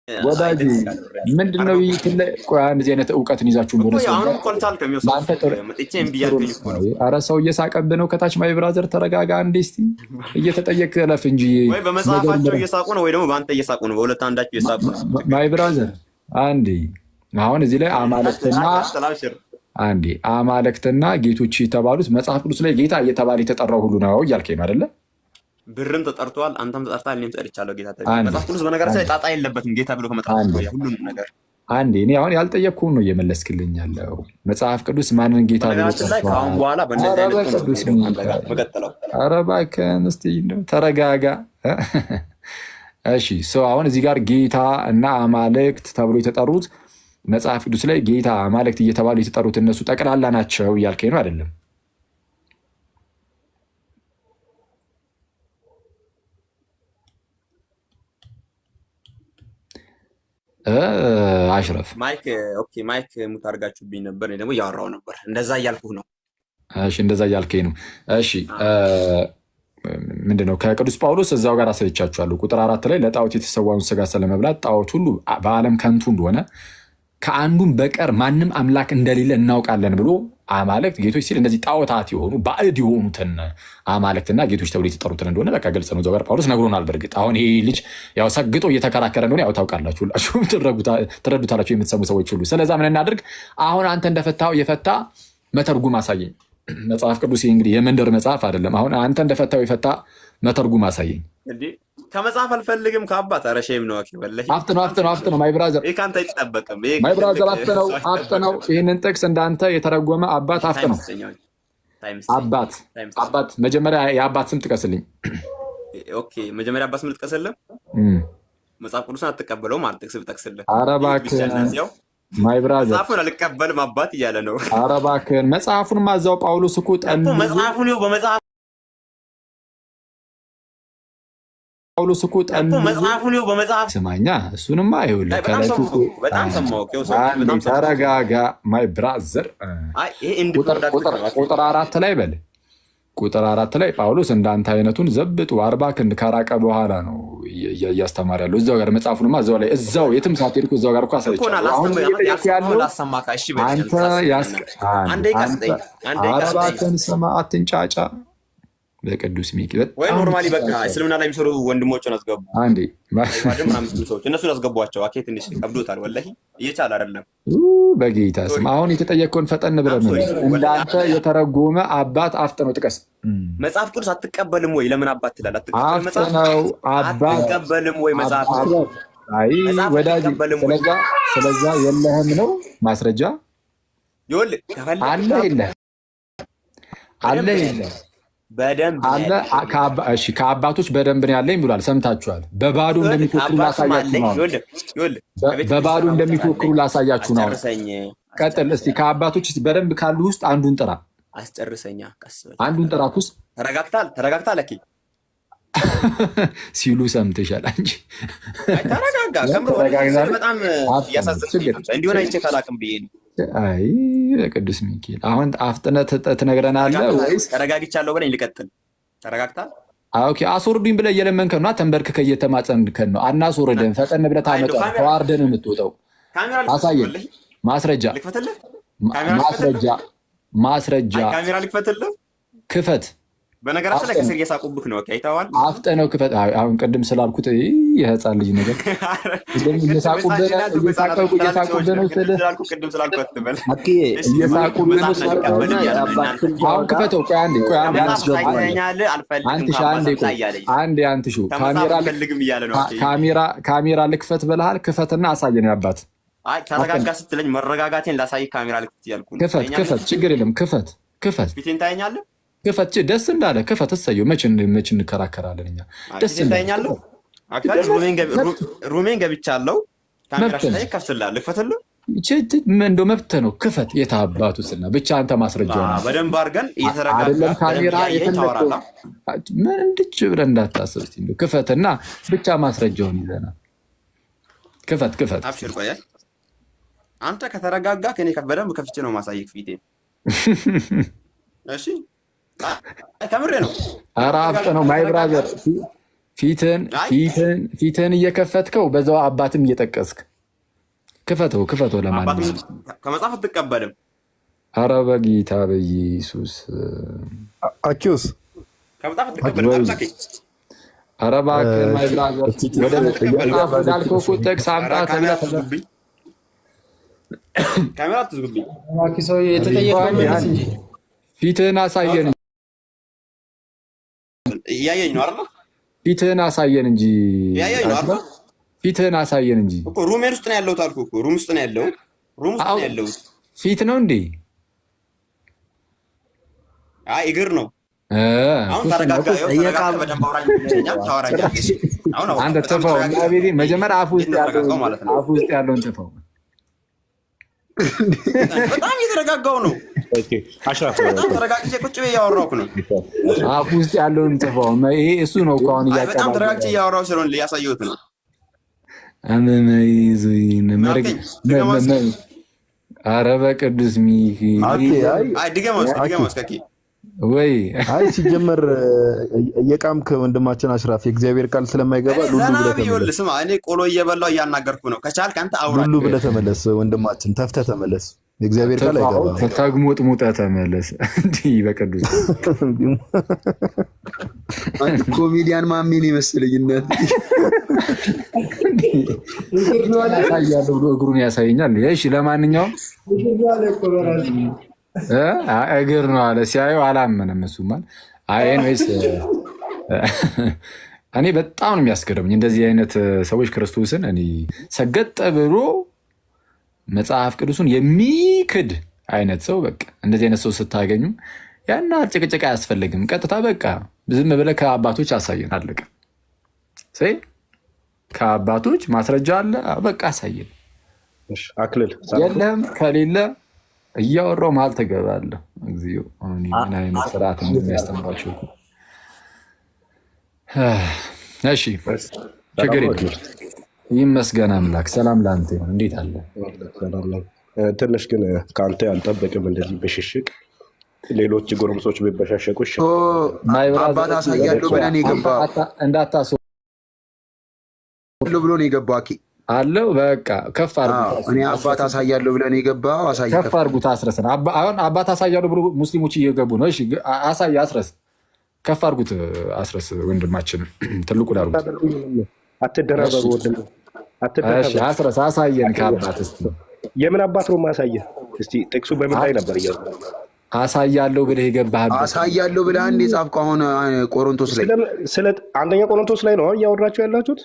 ወዳጅ ምንድነው ይትለ አንድ አይነት እውቀትን ይዛችሁ ነው አረ ሰው እየሳቀብህ ነው ከታች ማይ ብራዘር ተረጋጋ አንዴ እስቲ እየተጠየቅህ ለፍ እንጂ ወይ በመጽሐፋቸው እየሳቁ ነው ወይ ደግሞ በአንተ እየሳቁ ነው በሁለት አንዳቸው እየሳቁ ማይ ብራዘር አንዴ አሁን እዚህ ላይ አማልክትና ጌቶች የተባሉት መጽሐፍ ቅዱስ ላይ ጌታ እየተባለ የተጠራው ሁሉ ነው እያልከኝ አይደለ ብርም ተጠርቷል አንተም ተጠርታል እኔም ተጠርቻለሁ ጌታ ተባለ መጽሐፍ ቅዱስ በነገራችን ላይ ጣጣ የለበትም ጌታ ብሎ ከመጥራት ነው ሁሉንም ነገር አንዴ እኔ አሁን ያልጠየቅኩህ ነው እየመለስክልኝ ያለው መጽሐፍ ቅዱስ ማንን ጌታ ብሎ ተጠርቷል ካሁን በኋላ በእንደዚህ አይነት ቅዱስ መቀጠለው ኧረ እባክህን እስቲ ተረጋጋ እሺ ሰው አሁን እዚህ ጋር ጌታ እና አማልክት ተብሎ የተጠሩት መጽሐፍ ቅዱስ ላይ ጌታ አማልክት እየተባሉ የተጠሩት እነሱ ጠቅላላ ናቸው እያልከኝ ነው አይደለም አሽረፍ ማይክ ኦኬ ማይክ ሙት አድርጋችሁብኝ ነበር እኔ ደግሞ ያወራው ነበር እንደዛ እያልኩህ ነው እሺ እንደዛ እያልከኝ ነው እሺ ምንድነው ከቅዱስ ጳውሎስ እዛው ጋር አሳይቻችኋለሁ ቁጥር 4 ላይ ለጣዖት የተሰዋውን ስጋ ስለመብላት ጣዖት ሁሉ በዓለም ከንቱ እንደሆነ ከአንዱም በቀር ማንም አምላክ እንደሌለ እናውቃለን ብሎ አማልክት ጌቶች ሲል እነዚህ ጣዖታት የሆኑ ባዕድ የሆኑትን አማልክትና ጌቶች ተብሎ የተጠሩትን እንደሆነ በቃ ግልጽ ነው። ዘጋር ጳውሎስ ነግሮናል። በርግጥ አሁን ይሄ ልጅ ያው ሰግጦ እየተከራከረ እንደሆነ ያው ታውቃላችሁ፣ ሁላችሁም ትረዱታላችሁ የምትሰሙ ሰዎች ሁሉ። ስለዛ ምን እናድርግ? አሁን አንተ እንደፈታው የፈታ መተርጉም አሳየኝ። መጽሐፍ ቅዱስ እንግዲህ የመንደር መጽሐፍ አይደለም። አሁን አንተ እንደፈታው የፈታ መተርጉም አሳየኝ። እንዴ ከመጽሐፍ አልፈልግም ከአባት አረሸም ነው ወላሂ አፍጥ ነው ማይ ብራዘር ይሄ ካንተ አይጠበቅም። ይሄ ማይ ብራዘር አፍጥ ነው ይሄንን ጥቅስ እንዳንተ የተረጎመ አባት አፍጥ ነው አባት መጀመሪያ የአባት ስም ጥቀስልኝ። ኦኬ መጀመሪያ አባት ስም ልጥቀስልህ። መጽሐፍ ቅዱስን አትቀበለው ማለት ጥቅስ ብጠቅስልህ ኧረ እባክህ ማይ ብራዘር መጽሐፉን አልቀበልም አባት እያለ ነው። ኧረ እባክህ መጽሐፉን ማዛው ጳውሎስ እኮ መጽሐፉን ነው በመጽሐፍ ጳውሎስ እኮ መጽሐፉን ነው በመጽሐፍ ስማኛ እሱንማ ይኸውልህ በጣም ሰማው ተረጋጋ ማይ ብራዘር ቁጥር 4 ላይ በል ቁጥር 4 ላይ ጳውሎስ እንዳንተ አይነቱን ዘብጡ 40 ክንድ ከራቀ በኋላ ነው እያስተማረ ያለው እዛው ጋር መጽሐፉንማ እዛው ላይ እዛው የትም ሳትሄድ እዛው ጋር እኮ አሳይቻለሁ። አሁን አንተ ያስቀ ስማ አትንጫጫ በቅዱስ ሚካኤል ወይ ኖርማሊ በቃ እስልምና ላይ የሚሰሩ ወንድሞችን አስገቡ። አንዴ ሰዎች እነሱን አስገቧቸው። አኬ ትንሽ ከብዶታል ወላሂ እየቻለ አይደለም። በጌታ ስም አሁን የተጠየቀውን ፈጠን ብለህ ነው እንዳንተ የተረጎመ አባት አፍጥ ነው ጥቀስ። መጽሐፍ ቅዱስ አትቀበልም ወይ? ለምን አባት ትላለህ? አትቀበልም መጽሐፍ ነው አባት አትቀበልም ወይ? መጽሐፍ አይ ወዳጅ ስለዛ የለህም ነው ማስረጃ ይኸውልህ አለ የለ በደንብ አለ እሺ ከአባቶች በደንብ ነው ያለኝ ብሏል። ሰምታችኋል። በባዶ እንደሚፎክሩ ላሳያችሁ ነው። በባዶ እንደሚፎክሩ ላሳያችሁ ነው። ቀጥል እስቲ። ከአባቶች በደንብ ካሉ ውስጥ አንዱን ጥራ። አስጨርሰኛ ቀስ በል። አንዱን ጥራ። ኩስ ተረጋግታል ለኪ ሲሉ ሰምተሻል እንጂ ተረጋጋ። በጣም ያሳዝናል። እንዲሆነ አይቼ ካላቅም ብዬ ነው። አይ ቅዱስ ሚካኤል አሁን አፍጥነት ትነግረናለህ ወይስ ተረጋግቻለሁ ብለኝ ልቀጥል? ተረጋግታል። ኦኬ አስወርዱኝ ብለህ እየለመንከን ነው። ተንበርክከህ እየተማጸንከን ነው። አናስወርደን ፈጠን ብለህ ታመጣው ተዋርደን የምትወጣው አሳየን። ማስረጃ ካሜራ ልክፈትልህ። ክፈት። በነገራችን ላይ ከስር እየሳቁብህ ነው። አይተኸዋል። አፍጠነው ክፈት። አሁን ቅድም ስላልኩት የህፃን ልጅ ነገር እየሳቁብህ ነው አሁን ክፈተው። ቆይ አንዴ ካሜራ ልክፈት ብለሃል። ክፈትና አሳየን። ያባት ተረጋጋ ስትለኝ መረጋጋቴን ላሳይ ካሜራ ልክፈት እያልኩ ነው። ክፈት፣ ችግር የለም። ክፈት ፊቴን ታየኛለህ። ክፈት ደስ እንዳለ ክፈት። እሰየው። መች እንከራከራለን እኛ። ደስ እንዳለ ሩሜን ገብቻለሁ። ካሜራ ላይ ከፍትልሃለሁ። ልክፈትልህ። እንደው መብትህ ነው። ክፈት። የታባቱ ስና ብቻ አንተ ማስረጃው ነው። በደንብ አድርገን እየተረጋጋ አይደለም ካሜራ ታወራለህ። ምን እንድች ብለህ እንዳታስብ እስኪ። እንደው ክፈትና ብቻ ማስረጃውን ይዘና ክፈት። አብሽር። ቆይ አንተ ከተረጋጋ ከኔ በደንብ ከፍቼ ነው ማሳየክ ፊቴን። እሺ ከምሬ ነው። ኧረ አፍጥ ነው ማይ ብራዘር ፊትህን እየከፈትከው በዛው አባትም እየጠቀስክ ክፈተው። ለማንኛውም ከመጽሐፍ አትቀበልም። ኧረ በጌታ በኢየሱስ አኪዮስ ከመጽሐፍ አትቀበልም። ኧረ እባክህ ማይ ብራዘር ወደ መጽሐፍ እንዳልከው እኮ ጥቅስ አምጣ ተብለህ ካሜራ አትዝጉብኝ። ፊትህን አሳየን። እያየኝ ነው አይደል? ፊትህን አሳየን እንጂ ፊትህን አሳየን እንጂ እኮ ሩም ውስጥ ነው ያለሁት አልኩህ እኮ ሩም ውስጥ ነው ያለሁት። ፊት ነው እንዴ? አይ እግር ነው። አሁን ተረጋጋ። አንተ ተፋው መጀመሪያ አፉ ውስጥ ያለውን ተፋው። በጣም እየተረጋጋው ነው። ተረጋግቼ ቁጭ ብዬ እያወራሁ ነው። አፉ ውስጥ ያለውን ተፋው። ይሄ እሱ ነው እኮ አሁን እያቀረበ በጣም ተረጋግቼ እያወራሁ ስለሆነ እያሳየሁት ነው። ኧረ በቅዱስ ሚኪ ድገመው እስኪ ወይ ሲጀመር እየቃምክ ወንድማችን አሽራፍ የእግዚአብሔር ቃል ስለማይገባ ስማ፣ እኔ ቆሎ እየበላሁ እያናገርኩ ነው። ከቻልክ አንተ አውራ ሉሉ ብለህ ተመለስ ወንድማችን፣ ተፍተህ ተመለስ። የእግዚአብሔር ቃል አይገባም። ተግሞጥሙጠህ ተመለስ። እንዲህ በቅዱስ ኮሜዲያን ማሜን የመሰለኝ እናት ያሳያለሁ ብሎ እግሩን ያሳየኛል። እሺ ለማንኛውም እግር ነው አለ። ሲያየው አላመነም። እሱማ ኤኒዌይስ እኔ በጣም ነው የሚያስገርምኝ እንደዚህ አይነት ሰዎች ክርስቶስን እኔ ሰገጠ ብሎ መጽሐፍ ቅዱሱን የሚክድ አይነት ሰው። በቃ እንደዚህ አይነት ሰው ስታገኙ ያና ጭቅጭቅ አያስፈልግም። ቀጥታ በቃ ዝም ብለህ ከአባቶች አሳየን፣ አለቀ። ከአባቶች ማስረጃ አለ፣ በቃ አሳየን። የለም ከሌለ እያወራው መሀል ትገባለህ። እግዚኦ ምን አይነት ስርዓት እንደሚያስተምራቸው። እሺ ችግር የለም። ይመስገን አምላክ። ሰላም ለአንተ ይሁን። እንዴት አለ? ትንሽ ግን ከአንተ አልጠበቅም እንደዚህ በሽሽቅ ሌሎች ጎረምሶች ቢበሻሸቁ አባት አሳያለሁ ብለን የገባው እንዳታስ ብሎ ነው የገባው አለው። በቃ ከፍ አድርጉት። እኔ አባት አሳያለሁ ብለን የገባው ከፍ አድርጉት። አስረስን አሁን አባት አሳያለሁ ብሎ ሙስሊሞች እየገቡ ነው። እሺ አሳይ፣ አስረስ፣ ከፍ አድርጉት። አስረስ ወንድማችን ትልቁ ዳሩ አትደራበሩ። እሺ አስረስ፣ አሳየን ከአባት። እስቲ የምን አባት ነው ማሳየን? እስቲ ጥቅሱ በምን ላይ ነበር? አሳያለሁ ብለህ የገባህበት አሳያለሁ ብለህ አንድ የጻፍከው አሁን ቆሮንቶስ ላይ ስለ አንደኛ ቆሮንቶስ ላይ ነው እያወራችሁ ያላችሁት?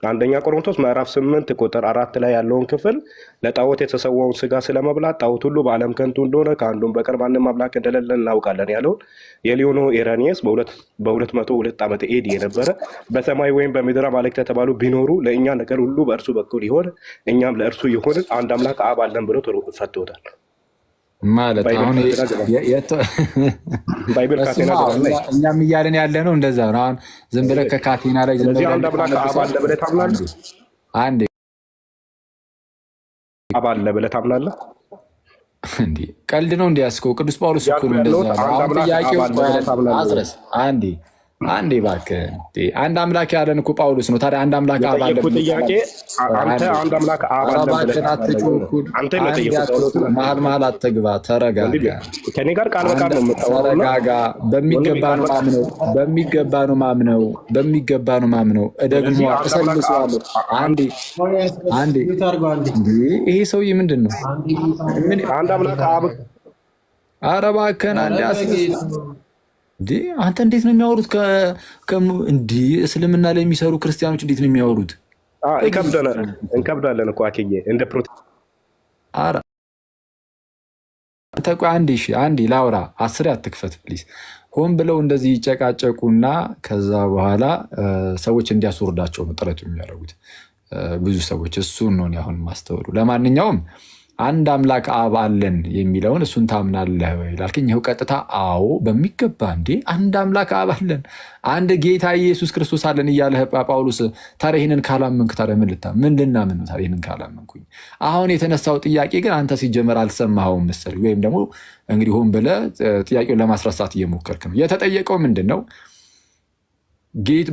አንደኛ ቆሮንቶስ ምዕራፍ 8 ቁጥር 4 ላይ ያለውን ክፍል ለጣዖት የተሰዋውን ስጋ ስለመብላት ጣዖት ሁሉ በዓለም ከንቱ እንደሆነ ከአንዱም በቀር ማንም አምላክ እንደሌለ እናውቃለን ያለውን የሊዮኖ ኢራኒየስ በ202 ዓመተ ኤዲ የነበረ በሰማይ ወይም በምድር አማልክት የተባሉ ቢኖሩ ለእኛ ነገር ሁሉ በእርሱ በኩል ይሆን እኛም ለእርሱ ይሆንን አንድ አምላክ አብ አለን ብሎ ፈቶታል። ማለት አሁን ባይብል ካቴና እኛም እያለን ያለ ነው። እንደዛ ነው። አሁን ዝም ብለህ ከካቴና ላይ ዝም ብለህ አንድ አምላክ አብ አለ ብለህ ታምናለህ? አንዴ አብ አለ ብለህ ታምናለህ? እንዴ ቀልድ ነው እንዲያስከው ቅዱስ ጳውሎስ እኮ ነው እንደዛ ነው። አሁን ጥያቄው አስረስ አንዴ እባክህ አንድ አምላክ ያለን እኮ ጳውሎስ ነው። ታዲያ አንድ አምላክ አብ አለ ብለህ ጥያቄ አንተ አንድ አምላክ አብ አለ ብለህ አንተ መሀል አትግባ። ተረጋጋ። ከኔ ጋር ቃል በቃል ነው የምታወራው። ተረጋጋ። በሚገባ ነው ማምነው ደግሞ እሰልሰዋለሁ። አንዴ ይሄ ሰውዬ ምንድን ነው? አንድ አምላክ አብ ኧረ እባክህን አንዴ አንተ እንዴት ነው የሚያወሩት? እንዲህ እስልምና ላይ የሚሰሩ ክርስቲያኖች እንዴት ነው የሚያወሩት? እንከብዳለን እኮ አኬዬ እንደ አንዴ ላውራ። 10 አትክፈት ፕሊዝ። ሆን ብለው እንደዚህ ይጨቃጨቁና ከዛ በኋላ ሰዎች እንዲያስወርዳቸው ነው ጥረት የሚያደርጉት ብዙ ሰዎች። እሱን ነው አሁን ማስተውሉ። ለማንኛውም አንድ አምላክ አብ አለን የሚለውን እሱን ታምናለህ ወይ ላልከኝ፣ ይኸው ቀጥታ አዎ በሚገባ። እንዴ አንድ አምላክ አብ አለን፣ አንድ ጌታ ኢየሱስ ክርስቶስ አለን እያለህ ጳውሎስ፣ ታዲያ ይህንን ካላመንክ ታዲያ ምን ልናምን ነው? ታዲያ ይህንን ካላመንኩኝ። አሁን የተነሳው ጥያቄ ግን አንተ ሲጀመር አልሰማኸውም መሰለኝ፣ ወይም ደግሞ እንግዲህ ሆን ብለህ ጥያቄውን ለማስረሳት እየሞከርክ ነው። የተጠየቀው ምንድን ነው?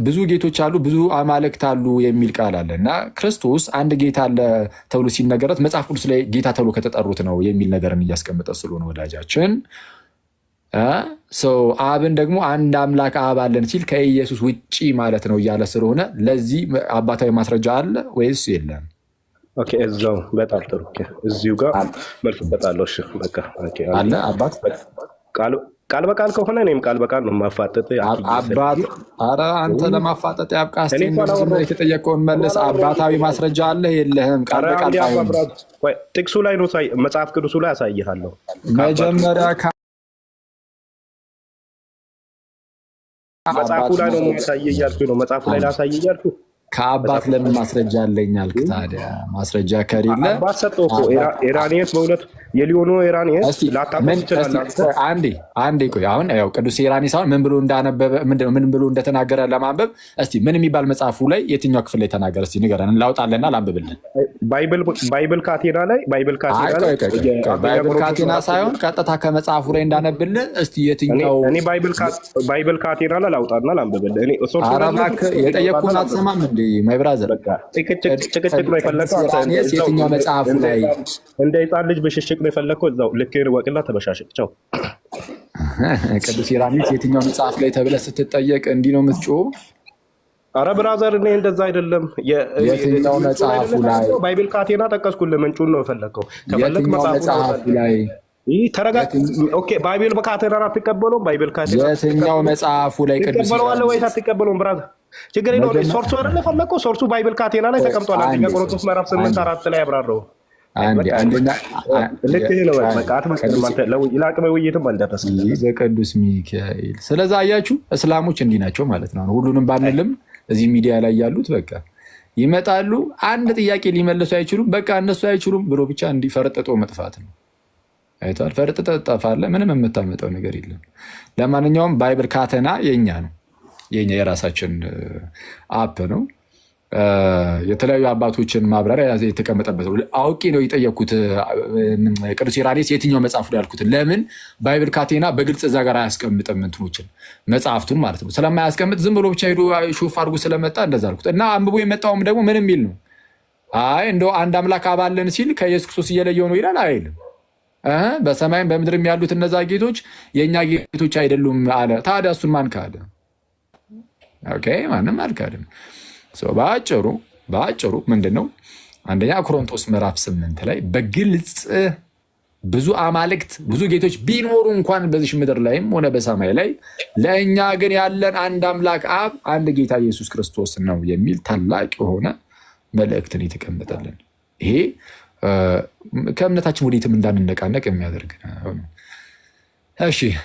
ብዙ ጌቶች አሉ፣ ብዙ አማልክት አሉ የሚል ቃል አለ እና ክርስቶስ አንድ ጌታ አለ ተብሎ ሲነገረት መጽሐፍ ቅዱስ ላይ ጌታ ተብሎ ከተጠሩት ነው የሚል ነገርን እያስቀመጠ ስለሆነ ወዳጃችን አብን ደግሞ አንድ አምላክ አብ አለን ሲል ከኢየሱስ ውጪ ማለት ነው እያለ ስለሆነ ለዚህ አባታዊ ማስረጃ አለ ወይስ የለም? ኦኬ እዛው በጣም ጥሩ። እዚሁ ጋር መልስ እሰጣለሁ። እሺ በቃ አለ አባት ቃል በቃል ከሆነ እኔም ቃል በቃል ነው የማፋጠጥ። አባት ኧረ አንተ ለማፋጠጥ ያብቃ። እስኪ የተጠየቀውን መልስ። አባታዊ ማስረጃ አለ የለህም? ቃል በቃል ጥቅሱ ላይ ነው መጽሐፍ ቅዱሱ ላይ አሳይሃለሁ። መጀመሪያ መጽሐፉ ላይ ነው ማሳየ እያልኩ ነው። መጽሐፉ ላይ ላሳየ እያልኩ ከአባት ለምን ማስረጃ አለኝ አልክ? ታዲያ ማስረጃ ከሌለ አባት ሰጠው እኮ ኢራኒየስ በእውነት የሊዮኖ ኢራኒየስ ላታውቅ ትችላለህ። አንዴ ቆይ። አሁን ያው ቅዱስ ኢራኒስ አሁን ምን ብሎ እንዳነበበ ምን ብሎ እንደተናገረ ለማንበብ እስቲ ምን የሚባል መጽሐፉ ላይ የትኛው ክፍል ላይ ተናገረ? እስቲ ንገረን፣ እንላውጣለና ላንብብልን። ባይብል ካቴና ላይ ባይብል ካቴና ሳይሆን ቀጥታ ከመጽሐፉ ላይ እንዳነብልን እስቲ የትኛው እኔ ባይብል ካቴና ላይ ላውጣና ላንብብልን። እኔ የጠየቅኩህን አትሰማም እንዴ? ማይ ብራዘር ጭቅጭቅ ነው የፈለከው የትኛው መጽሐፉ ላይ እንደ ሕፃን ልጅ ብሽሽቅ ነው የፈለከው? እዛው ልክህን ወቅና ተበሻሽቅ። ቻው። ቅዱስ ኢራኒስ የትኛው መጽሐፍ ላይ ተብለህ ስትጠየቅ እንዲህ ነው የምትጮህ? አረ ብራዘር እኔ እንደዛ አይደለም። የትኛው መጽሐፉ ላይ? ባይብል ካቴና ጠቀስኩልህ። ምንጩን ነው የፈለከው። ከፈለክ መጽሐፉ ላይ ተረጋግ። ኦኬ ባይብል ካቴና አትቀበለውም? ባይብል ካቴና የትኛው መጽሐፉ ላይ ቅዱስ ትቀበለዋለህ ወይስ አትቀበለውም? ብራዘር ችግር የለውም። ሶርሱ አይደለ ፈለከው? ሶርሱ ባይብል ካቴና ላይ ተቀምጧል። አንደኛ ቆሮንቶስ ምዕራፍ 8:4 ላይ ያብራራው። በቅዱስ ሚካኤል። ስለዛ አያችሁ እስላሞች እንዲህ ናቸው ማለት ነው። ሁሉንም ባንልም እዚህ ሚዲያ ላይ ያሉት በቃ ይመጣሉ፣ አንድ ጥያቄ ሊመልሱ አይችሉም። በቃ እነሱ አይችሉም ብሎ ብቻ እንዲፈርጥጦ መጥፋት ነው። አይቷል። ፈርጥጦ ጠፋለህ፣ ምንም የምታመጣው ነገር የለም። ለማንኛውም ባይብል ካቴና የኛ ነው፣ የኛ የራሳችን አፕ ነው። የተለያዩ አባቶችን ማብራሪያ የተቀመጠበት አውቄ ነው የጠየኩት። ቅዱስ ኢራኒስ የትኛው መጽሐፍ ላይ ያልኩት? ለምን ባይብል ካቴና በግልጽ እዛ ጋር አያስቀምጥም? እንትኖችን መጽሐፍቱን ማለት ነው ስለማያስቀምጥ ዝም ብሎ ብቻ ሄዶ ሹፍ አድርጎ ስለመጣ እንደዛ አልኩት። እና አንብቦ የመጣውም ደግሞ ምን የሚል ነው? አይ እንደው አንድ አምላክ አባለን ሲል ከኢየሱስ ክርስቶስ እየለየው ነው ይላል አይልም። በሰማይም በምድርም ያሉት እነዛ ጌቶች የእኛ ጌቶች አይደሉም አለ። ታዲያ እሱን ማን ካደ? ኦኬ ማንም አልካደም። በአጭሩ ምንድን ነው? አንደኛ ቆሮንቶስ ምዕራፍ 8 ላይ በግልጽ ብዙ አማልክት ብዙ ጌቶች ቢኖሩ እንኳን በዚህ ምድር ላይም ሆነ በሰማይ ላይ ለእኛ ግን ያለን አንድ አምላክ አብ አንድ ጌታ ኢየሱስ ክርስቶስ ነው የሚል ታላቅ የሆነ መልእክትን የተቀመጠልን። ይሄ ከእምነታችን ወዴትም እንዳንነቃነቅ የሚያደርግ ነው። እሺ